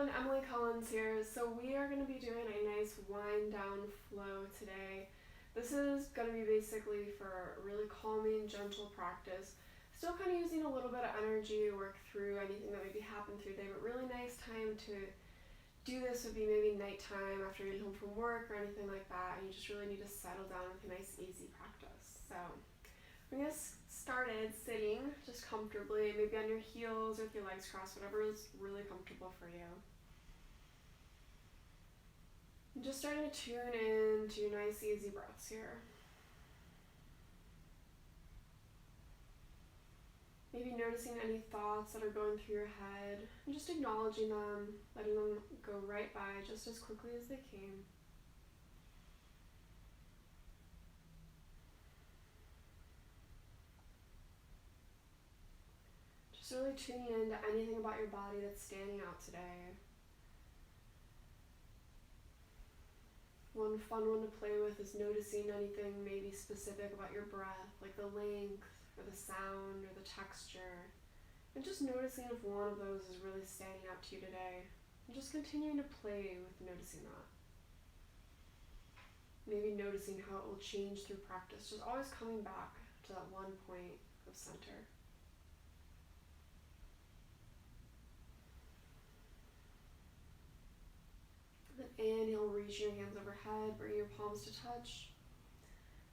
everyone, Emily Collins here. So we are going to be doing a nice wind down flow today. This is going to be basically for a really calming, gentle practice. Still kind of using a little bit of energy to work through anything that maybe happened through the day, but really nice time to do this would be maybe nighttime after you're home from work or anything like that, and you just really need to settle down with a nice, easy practice. So we're going to get started sitting just comfortably, maybe on your heels or with your legs crossed, whatever is really comfortable for you. And just starting to tune in to your nice, easy breaths here. Maybe noticing any thoughts that are going through your head and just acknowledging them, letting them go right by just as quickly as they came. Just really tuning into anything about your body that's standing out today. One fun one to play with is noticing anything maybe specific about your breath, like the length or the sound or the texture. And just noticing if one of those is really standing out to you today. And just continuing to play with noticing that. Maybe noticing how it will change through practice, just always coming back to that one point of center. Then inhale, reach your hands overhead, bring your palms to touch.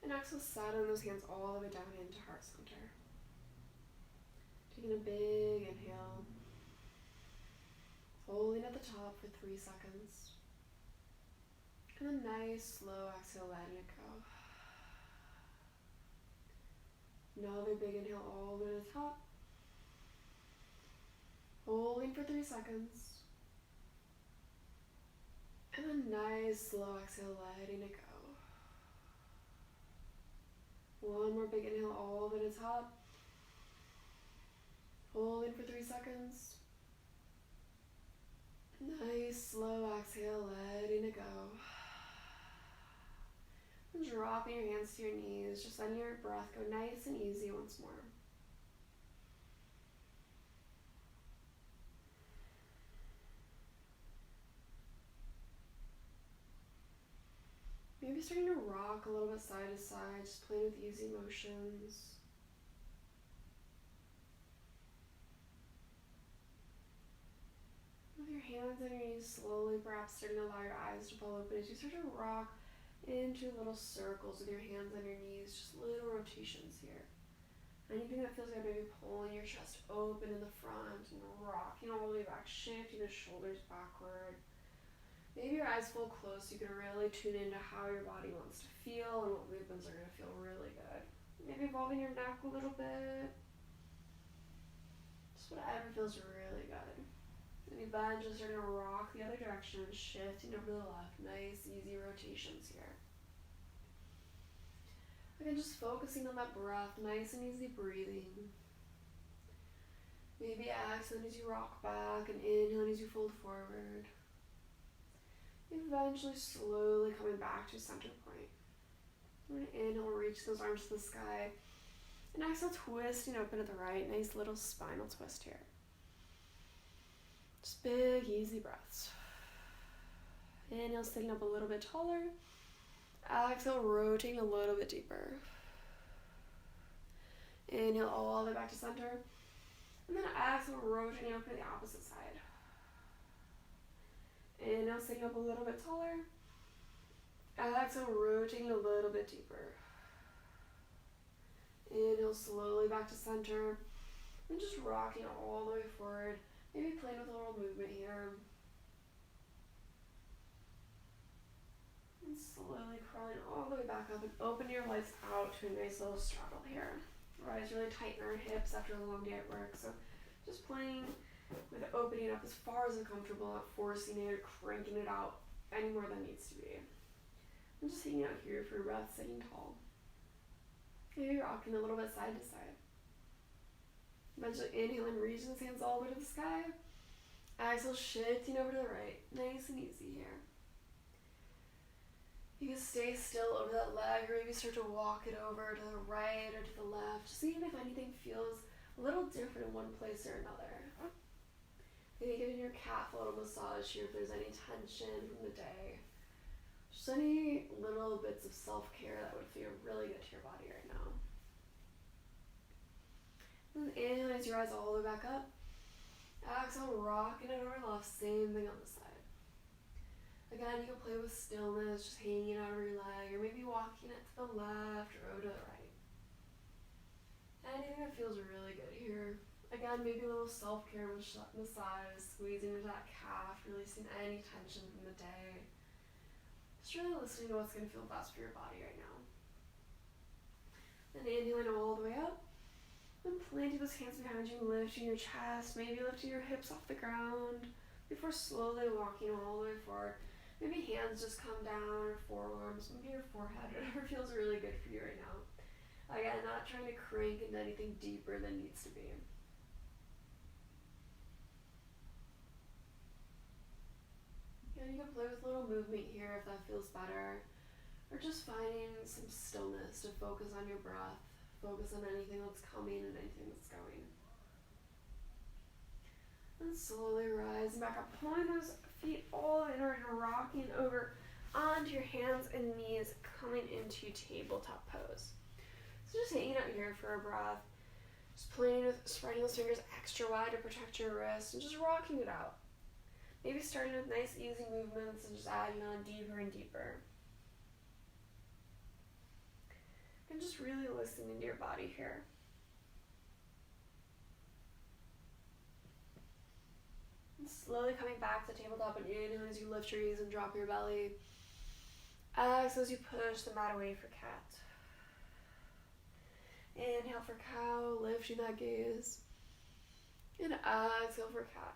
And exhale, settle those hands all the way down into heart center. Taking a big inhale. Holding at the top for 3 seconds. And a nice, slow exhale, letting it go. Another big inhale all the way to the top. Holding for 3 seconds. And a nice, slow exhale, letting it go. One more big inhale all the way to the top. Holding for 3 seconds. Nice, slow exhale, letting it go. And dropping your hands to your knees, just letting your breath go nice and easy once more. Maybe starting to rock a little bit side to side, just playing with easy motions. With your hands on your knees, slowly perhaps starting to allow your eyes to fall open as you start to rock into little circles with your hands on your knees, just little rotations here. Anything that feels like maybe pulling your chest open in the front and rocking all the way back, shifting the shoulders backward. Maybe your eyes full closed so you can really tune into how your body wants to feel and what movements are going to feel really good. Maybe involving your neck a little bit. Just whatever feels really good. And you bend, just starting to rock the other direction, shifting over to the left. Nice, easy rotations here. Again, just focusing on that breath, nice and easy breathing. Maybe exhaling as you rock back and inhaling as you fold forward. Eventually slowly coming back to center point. And inhale, reach those arms to the sky. And exhale, twisting open to the right. Nice little spinal twist here. Just big, easy breaths. Inhale, sitting up a little bit taller. Exhale, rotating a little bit deeper. Inhale all the way back to center. And then exhale, rotating open to the opposite side. Inhale, sitting up a little bit taller. Exhale, rotating a little bit deeper. Inhale, slowly back to center. And just rocking all the way forward. Maybe playing with a little movement here. And slowly crawling all the way back up and open your legs out to a nice little straddle here. Rise really tighten our hips after a long day at work. So just playing with opening up as far as it's comfortable, not forcing it or cranking it out any more than needs to be. I'm just hanging out here for your breath, sitting tall. Maybe rocking a little bit side to side. Eventually inhaling, reaching those hands all the way to the sky. Exhale, shifting over to the right. Nice and easy here. You can stay still over that leg or maybe start to walk it over to the right or to the left. Just seeing if anything feels a little different in one place or another. Maybe giving your calf a little massage here if there's any tension from the day. Just any little bits of self-care that would feel really good to your body right now. And then inhale as you rise all the way back up. Exhale, rocking it over left, same thing on the side. Again, you can play with stillness, just hanging out over your leg, or maybe walking it to the left or over to the right. Anything that feels really good here. Again, maybe a little self-care massage, squeezing into that calf, releasing any tension from the day. Just really listening to what's going to feel best for your body right now. Then inhaling all the way up. Then planting those hands behind you, lifting your chest, maybe lifting your hips off the ground before slowly walking all the way forward. Maybe hands just come down, or forearms, maybe your forehead, whatever feels really good for you right now. Again, not trying to crank into anything deeper than needs to be. And you can play with a little movement here if that feels better. Or just finding some stillness to focus on your breath. Focus on anything that's coming and anything that's going. And slowly rising back up, pulling those feet all inward and rocking over onto your hands and knees, coming into tabletop pose. So just hanging out here for a breath. Just playing with spreading those fingers extra wide to protect your wrist and just rocking it out. Maybe starting with nice easy movements and just adding on deeper and deeper. And just really listening to your body here. And slowly coming back to the tabletop and inhale as you lift your knees and drop your belly. Exhale as you push the mat away for cat. Inhale for cow, lifting that gaze. And exhale for cat.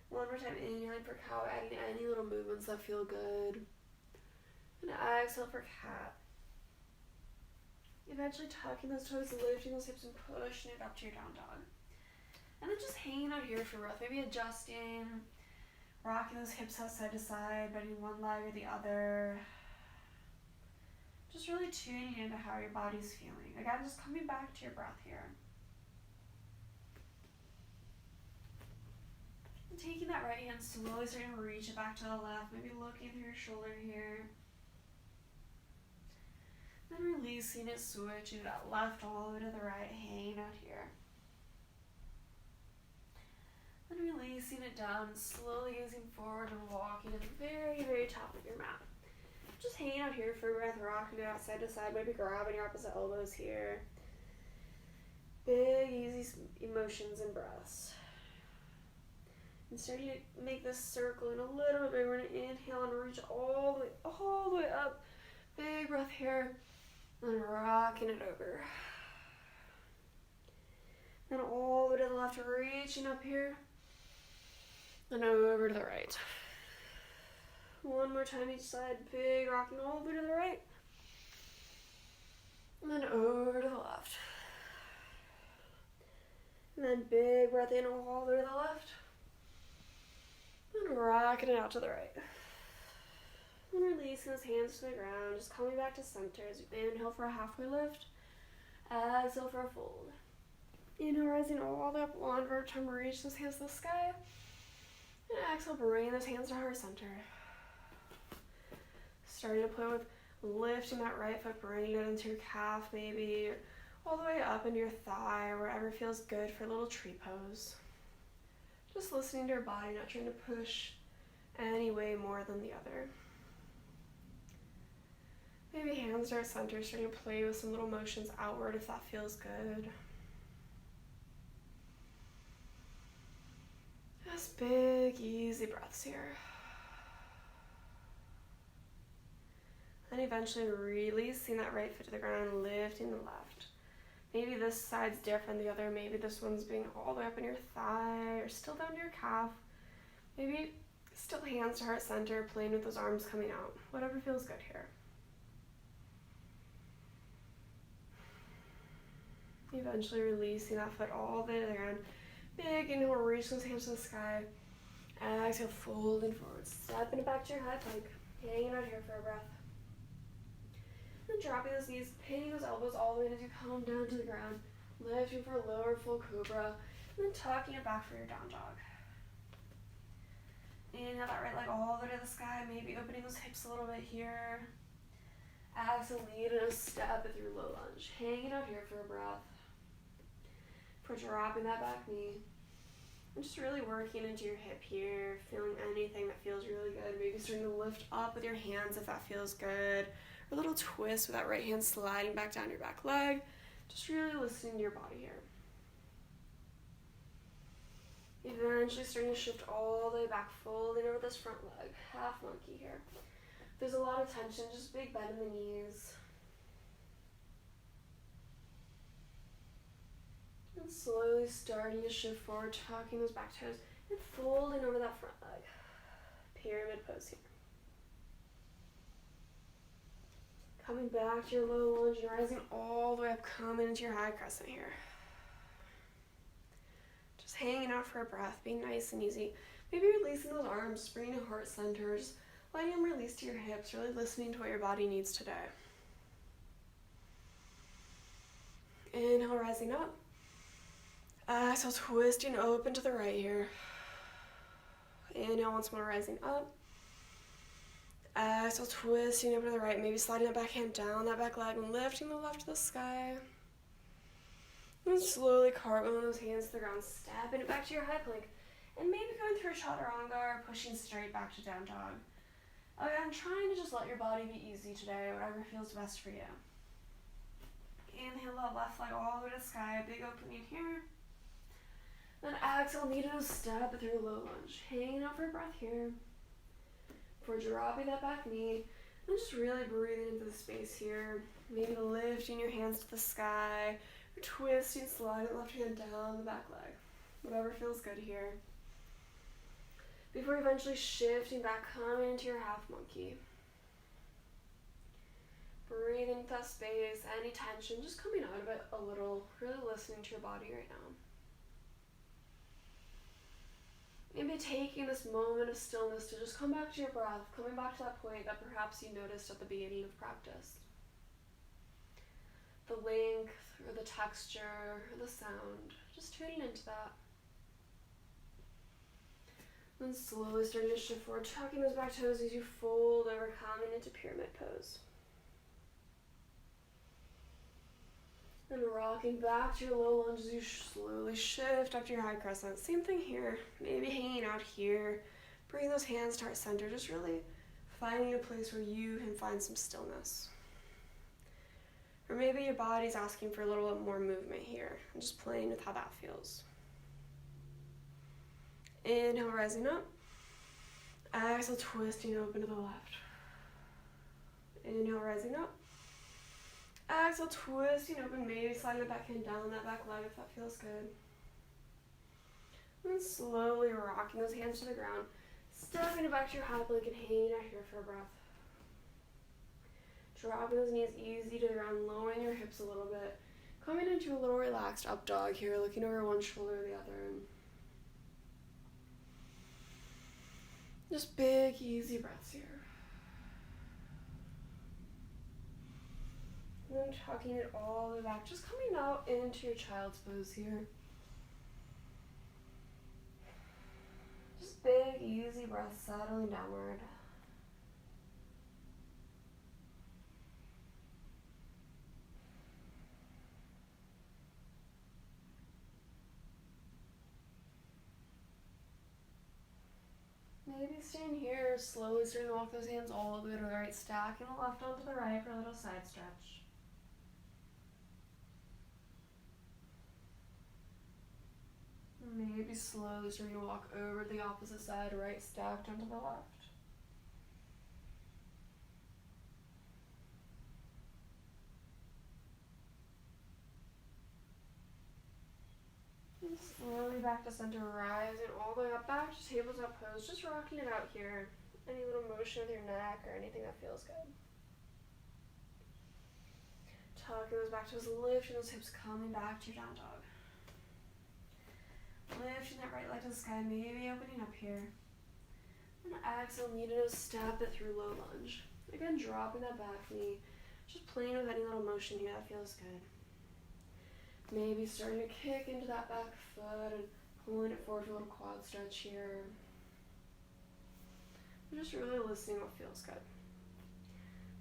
One more time, inhaling for cow, adding any little movements that feel good. And exhale for cat. Eventually tucking those toes, lifting those hips and pushing it up to your down dog. And then just hanging out here for breath, maybe adjusting, rocking those hips out side to side, bending one leg or the other. Just really tuning into how your body's feeling. Again, just coming back to your breath here. And taking that right hand, slowly starting to reach it back to the left, maybe looking through your shoulder here. Then releasing it, switching that left all the way to the right, hanging out here. Then releasing it down, slowly gazing forward and walking to the very, very top of your mat. Just hanging out here for a breath, rocking it out side to side, maybe grabbing your opposite elbows here. Big, easy emotions and breaths. And starting to make this circle in a little bit bigger. We're going to inhale and reach all the way up. Big breath here. And rocking it over. Then all the way to the left, reaching up here. And over to the right. One more time each side. Big rocking all the way to the right. And then over to the left. And then big breath in all the way to the left. And rocking it out to the right. And releasing those hands to the ground, just coming back to center as you inhale for a halfway lift. Exhale for a fold. Inhale, rising all the way up, one verb time, reach those hands to the sky. And exhale, bring those hands to heart center. Starting to play with lifting that right foot, bringing it into your calf maybe, all the way up into your thigh, or wherever feels good for a little tree pose. Just listening to your body, not trying to push any way more than the other. Maybe hands are at center, starting to play with some little motions outward if that feels good. Just big, easy breaths here. And eventually releasing that right foot to the ground, lifting the left. Maybe this side's different than the other. Maybe this one's being all the way up in your thigh or still down to your calf. Maybe still hands to heart center, playing with those arms coming out. Whatever feels good here. Eventually releasing that foot all the way to the ground. Big inhale, reach those hands to the sky. Exhale, folding forward. Stepping it back to your high plank. Hanging out here for a breath. And dropping those knees, pinning those elbows all the way as you come down to the ground. Lifting for a lower full cobra. And then tucking it back for your down dog. Inhale that right leg all the way to the sky, maybe opening those hips a little bit here. Exhale, lead in a step with your low lunge. Hanging out here for a breath. For dropping that back knee. And just really working into your hip here, feeling anything that feels really good. Maybe starting to lift up with your hands if that feels good. Or a little twist with that right hand sliding back down your back leg. Just really listening to your body here. Eventually starting to shift all the way back, folding over this front leg. Half monkey here. If there's a lot of tension, just big bend in the knees. And slowly starting to shift forward, tucking those back toes, and folding over that front leg. Pyramid pose here. Coming back to your low lunge, and rising all the way up, coming into your high crescent here. Just hanging out for a breath, being nice and easy. Maybe releasing those arms, bringing your heart centers, letting them release to your hips, really listening to what your body needs today. Inhale, rising up. Exhale, twisting open to the right here. Inhale, once more, rising up. Exhale, twisting over to the right, maybe sliding that back hand down that back leg and lifting the left to the sky. And slowly cartwheeling those hands to the ground, stepping it back to your high plank. And maybe going through a chaturanga or pushing straight back to down dog. Again, trying to just let your body be easy today, whatever feels best for you. Inhale that left leg all the way to the sky, big opening here. Then exhale, knee to step through a low lunge. Hanging out for a breath here. For dropping that back knee. And just really breathing into the space here. Maybe lifting your hands to the sky. Or twisting, sliding left hand down the back leg. Whatever feels good here. Before eventually shifting back, coming into your half monkey. Breathing into that space, any tension, just coming out of it a little. Really listening to your body right now. Maybe taking this moment of stillness to just come back to your breath, coming back to that point that perhaps you noticed at the beginning of practice. The length, or the texture, or the sound, just tuning into that. Then slowly starting to shift forward, tucking those back toes as you fold over, coming into pyramid pose. And rocking back to your low lunge as you slowly shift up to your high crescent. Same thing here. Maybe hanging out here. Bring those hands to heart center. Just really finding a place where you can find some stillness. Or maybe your body's asking for a little bit more movement here. And just playing with how that feels. Inhale, rising up. Exhale, twisting open to the left. Inhale, rising up. Exhale, twisting open, maybe sliding the back hand down that back leg if that feels good. And slowly rocking those hands to the ground, stepping it back to your high plank and hanging out here for a breath. Dropping those knees easy to the ground, lowering your hips a little bit. Coming into a little relaxed up dog here, looking over one shoulder or the other. And just big, easy breaths here. And then tucking it all the way back, just coming out into your child's pose here. Just big, easy breaths, settling downward. Maybe staying here, slowly starting to walk those hands all the way to the right, stacking the left onto the right for a little side stretch. Maybe slowly starting to walk over to the opposite side, right stacked onto the left. And slowly back to center, rising all the way up, back to tabletop pose, just rocking it out here. Any little motion with your neck or anything that feels good. Tucking those back toes, lifting those hips, coming back to your down dog. Lifting that right leg to the sky, maybe opening up here. And exhale, knee to step it through low lunge. Again, dropping that back knee. Just playing with any little motion here that feels good. Maybe starting to kick into that back foot and pulling it forward for a little quad stretch here. Just really listening what feels good.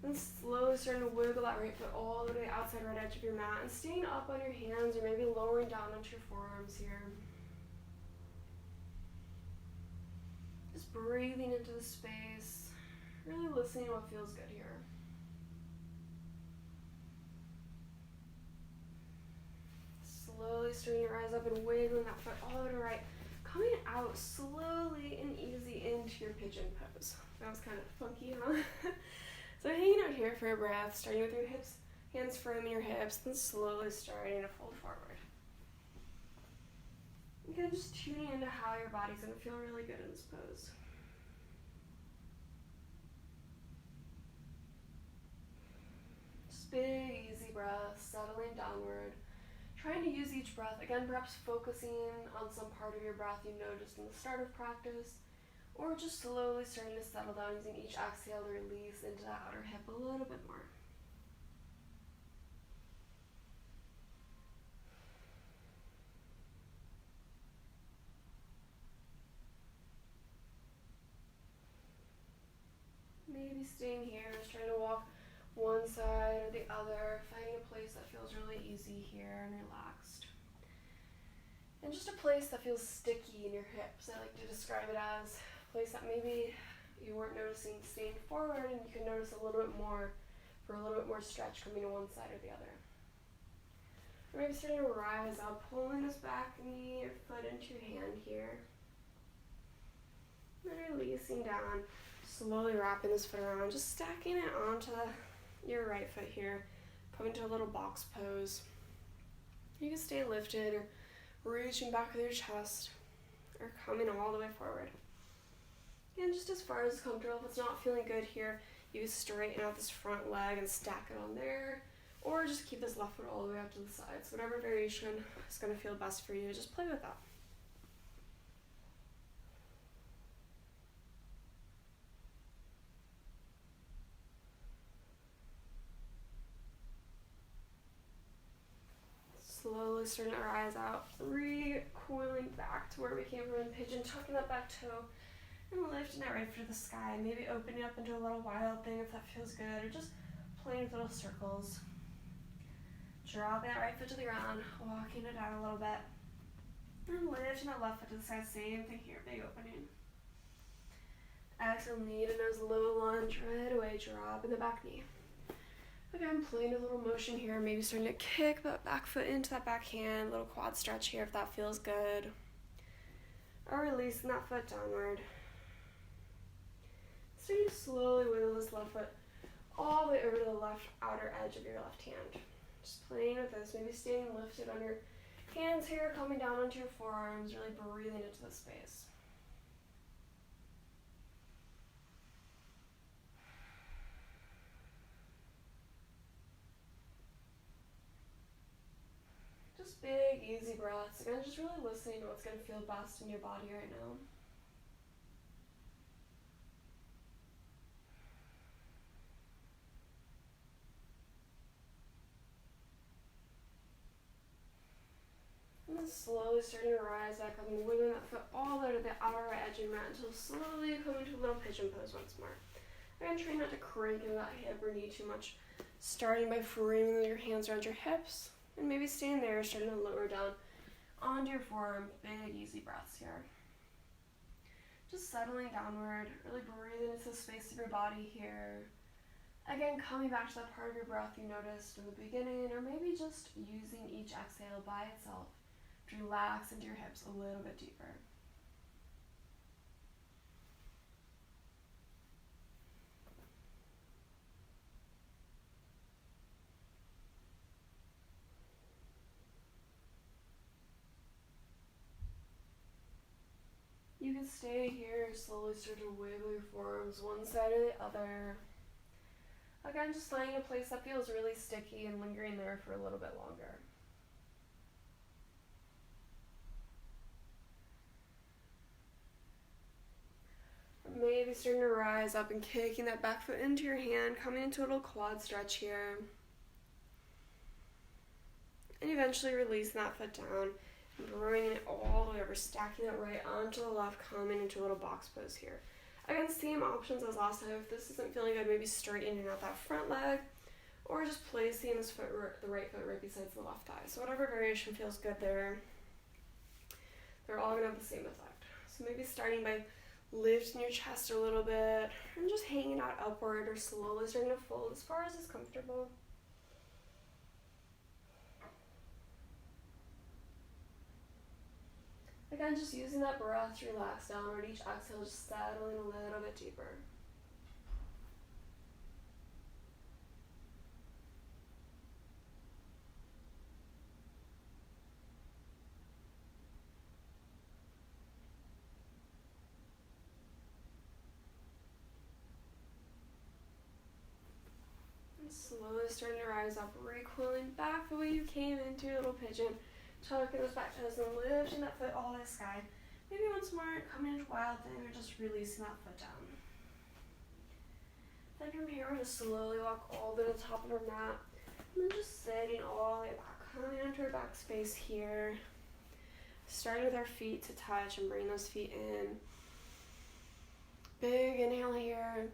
Then slowly starting to wiggle that right foot all the way outside right edge of your mat and staying up on your hands or maybe lowering down onto your forearms here. Just breathing into the space, really listening to what feels good here. Slowly starting to rise up and wiggling that foot all the way to the right. Coming out slowly and easy into your pigeon pose. That was kind of funky, huh? So hanging out here for a breath, starting with your hips, hands framing your hips, then slowly starting to fold forward. Again, just tuning into how your body's going to feel really good in this pose. Just big, easy breaths, settling downward. Trying to use each breath, again, perhaps focusing on some part of your breath you noticed in the start of practice, or just slowly starting to settle down using each exhale to release into that outer hip a little bit more. Maybe staying here, just trying to walk one side or the other, finding a place that feels really easy here and relaxed. And just a place that feels sticky in your hips. I like to describe it as a place that maybe you weren't noticing staying forward and you can notice a little bit more for a little bit more stretch coming to one side or the other. Or maybe starting to rise up, pulling this back knee or foot into your hand here. And then releasing down, slowly wrapping this foot around, just stacking it onto your right foot here, coming to a little box pose. You can stay lifted or reaching back with your chest or coming all the way forward. And just as far as comfortable, if it's not feeling good here, you can straighten out this front leg and stack it on there, or just keep this left foot all the way up to the sides. Whatever variation is going to feel best for you, just play with that. Slowly starting to rise out, recoiling back to where we came from in pigeon, tucking that back toe, and lifting that right foot to the sky. Maybe opening up into a little wild thing if that feels good, or just playing with little circles. Dropping that right foot to the ground, walking it out a little bit, and lifting that left foot to the side. Same thing here, big opening. Exhale, knee to nose, low lunge, right away, dropping the back knee. Again, playing a little motion here, maybe starting to kick that back foot into that back hand, little quad stretch here if that feels good. Or releasing that foot downward. Starting to slowly wiggle this left foot all the way over to the left outer edge of your left hand. Just playing with this, maybe staying lifted on your hands here, coming down onto your forearms, really breathing into the space. Just big, easy breaths. Again, just really listening to what's going to feel best in your body right now. And then slowly starting to rise back up and wiggling that foot all the way to the outer right edge of your mat until slowly coming to a little pigeon pose once more. Again, try not to crank into that hip or knee too much. Starting by framing your hands around your hips and maybe staying there, starting to lower down onto your forearm. Big, easy breaths here. Just settling downward, really breathing into the space of your body here. Again, coming back to that part of your breath you noticed in the beginning, or maybe just using each exhale by itself to relax into your hips a little bit deeper. You can stay here, slowly start to wiggle your forearms one side or the other. Again, just finding a place that feels really sticky and lingering there for a little bit longer. Maybe starting to rise up and kicking that back foot into your hand, coming into a little quad stretch here. And eventually releasing that foot down, bringing it all the way over, stacking it right onto the left, coming into a little box pose here. Again, same options as last time. If this isn't feeling good, maybe straightening out that front leg, or just placing this foot, the right foot right beside the left thigh. So whatever variation feels good there, they're all gonna have the same effect. So maybe starting by lifting your chest a little bit, and just hanging out upward, or slowly starting to fold as far as is comfortable. Again, just using that breath to relax downward. Each exhale, just settling a little bit deeper. And slowly starting to rise up, recoiling back the way you came into your little pigeon. Tucking those back toes and lifting that foot all the way to the sky. Maybe once more, coming into wild thing, or just releasing that foot down. Then from here, we're going to slowly walk all the way to the top of our mat. And then just sitting all the way back, coming into our back space here. Starting with our feet to touch and bring those feet in. Big inhale here.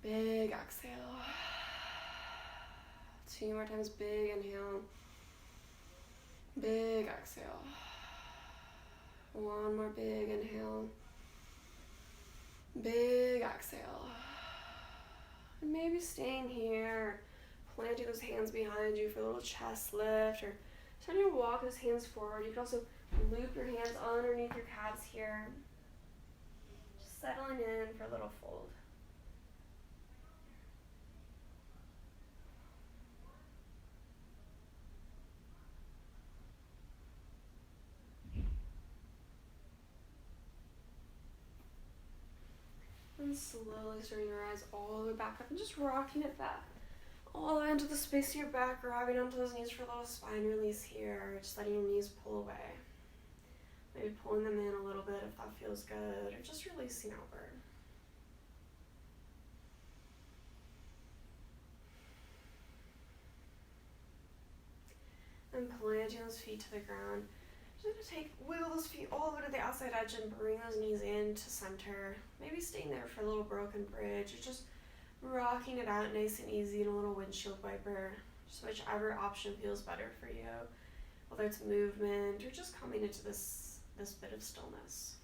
Big exhale. 2 more times, big inhale. Big exhale. 1 more big inhale. Big exhale. And maybe staying here, planting those hands behind you for a little chest lift, or starting to walk those hands forward. You can also loop your hands underneath your calves here. Just settling in for a little fold. And slowly starting to rise all the way back up and just rocking it back. All the way into the space of your back, grabbing onto those knees for a little spine release here. Just letting your knees pull away. Maybe pulling them in a little bit if that feels good, or just releasing outward. And planting those feet to the ground. Just gonna wiggle those feet all the way to the outside edge and bring those knees into center. Maybe staying there for a little broken bridge, or just rocking it out nice and easy in a little windshield wiper. Just whichever option feels better for you, whether it's movement or just coming into this bit of stillness.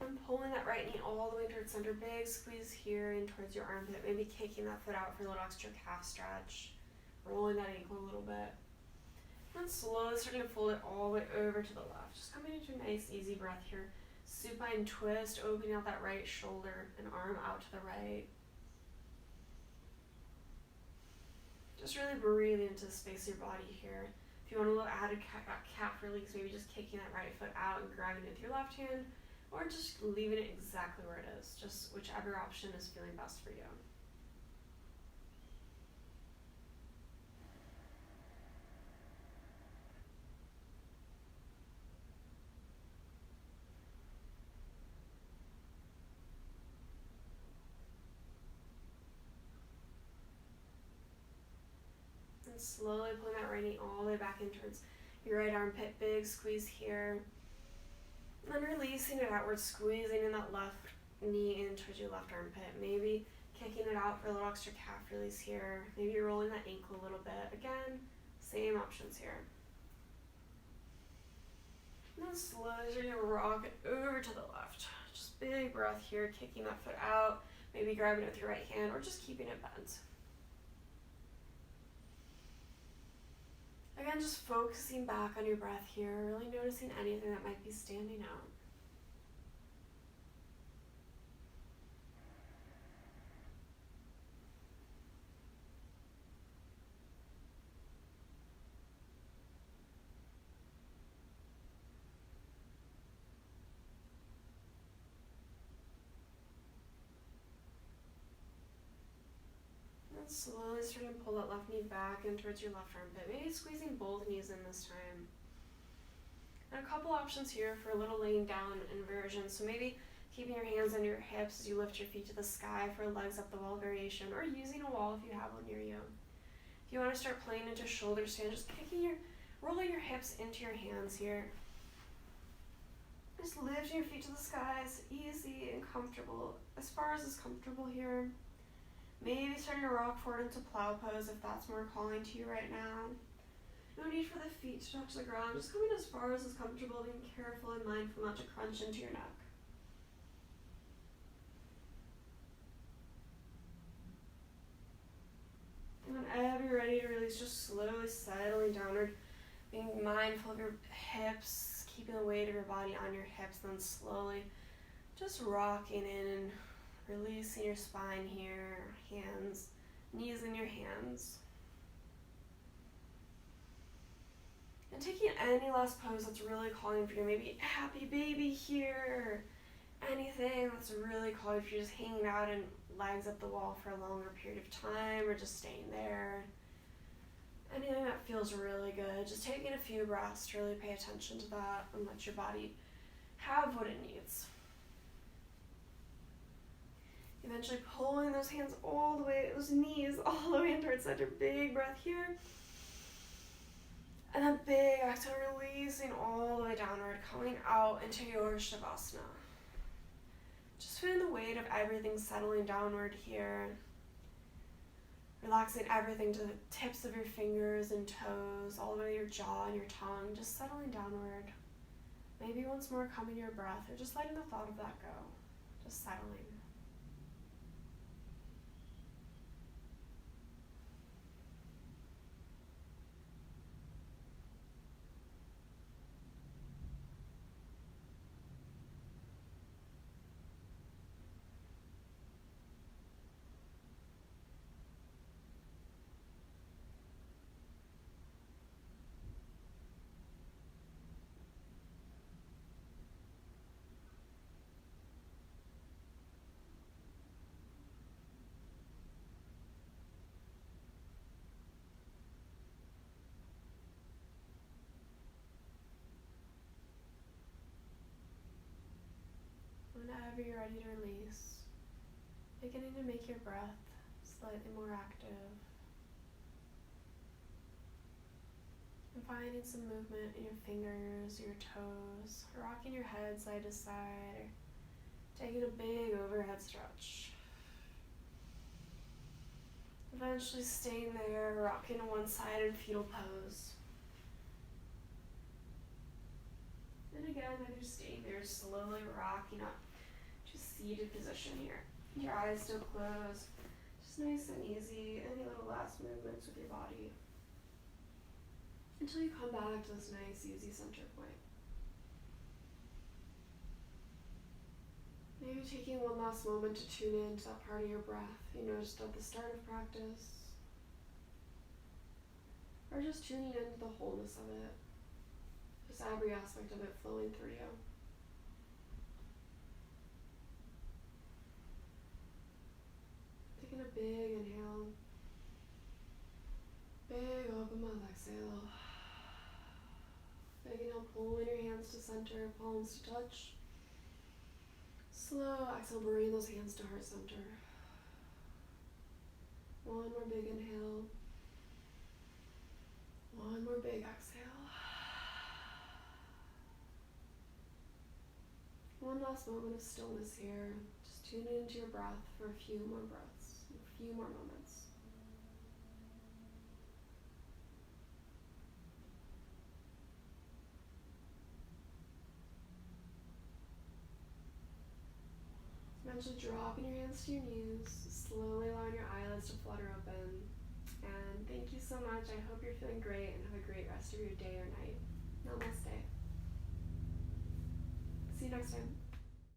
And pulling that right knee all the way towards center. Big squeeze here in towards your armpit. Maybe kicking that foot out for a little extra calf stretch. Rolling that ankle a little bit. And slowly starting to fold it all the way over to the left. Just coming into a nice easy breath here. Supine twist, opening out that right shoulder and arm out to the right. Just really breathing into the space of your body here. If you want a little added calf release, maybe just kicking that right foot out and grabbing it with your left hand, or just leaving it exactly where it is. Just whichever option is feeling best for you. And slowly pulling that right knee all the way back in towards your right armpit. Big squeeze here. And then releasing it outward, squeezing in that left knee in towards your left armpit. Maybe kicking it out for a little extra calf release here. Maybe rolling that ankle a little bit. Again, same options here. And then slowly you're going to rock it over to the left. Just big breath here, kicking that foot out. Maybe grabbing it with your right hand, or just keeping it bent. Again, just focusing back on your breath here, really noticing anything that might be standing out. And slowly starting to pull that left knee back in towards your left armpit. Maybe squeezing both knees in this time. And a couple options here for a little laying down inversion. So maybe keeping your hands under your hips as you lift your feet to the sky for a legs up the wall variation, or using a wall if you have one near you. If you want to start playing into shoulder stand, just rolling your hips into your hands here. Just lifting your feet to the sky. It's easy and comfortable, as far as is comfortable here. Maybe starting to rock forward into plow pose if that's more calling to you right now. No need for the feet to touch the ground. Just coming as far as is comfortable, being careful and mindful not to crunch into your neck. And whenever you're ready to release, just slowly settling downward, being mindful of your hips, keeping the weight of your body on your hips, then slowly just rocking in and releasing your spine here, hands, knees in your hands. And taking any last pose that's really calling for you, maybe happy baby here, or anything that's really calling for you, just hanging out and legs up the wall for a longer period of time, or just staying there. Anything that feels really good, just taking a few breaths to really pay attention to that and let your body have what it needs. Eventually pulling those hands all the way, those knees all the way in towards center. Big breath here. And then big exhale, releasing all the way downward, coming out into your Shavasana. Just feeling the weight of everything settling downward here. Relaxing everything to the tips of your fingers and toes, all the way to your jaw and your tongue, just settling downward. Maybe once more coming to your breath, or just letting the thought of that go. Just settling. Whenever you're ready to release, beginning to make your breath slightly more active. And finding some movement in your fingers, your toes, rocking your head side to side, or taking a big overhead stretch. Eventually staying there, rocking to one side in fetal pose. And again, as you're staying there, slowly rocking up to seated position here. Your eyes still closed. Just nice and easy. Any little last movements with your body. Until you come back to this nice, easy center point. Maybe taking one last moment to tune in to that part of your breath you noticed at the start of practice. Or just tuning into the wholeness of it. Just every aspect of it flowing through you. Taking a big inhale. Big open mouth exhale. Big inhale, pulling your hands to center, palms to touch. Slow exhale, bring those hands to heart center. One more big inhale. One more big exhale. One last moment of stillness here. Just tune into your breath for a few more breaths, a few more moments. Eventually dropping your hands to your knees, slowly allowing your eyelids to flutter open. And thank you so much. I hope you're feeling great and have a great rest of your day or night. Namaste. See you next time.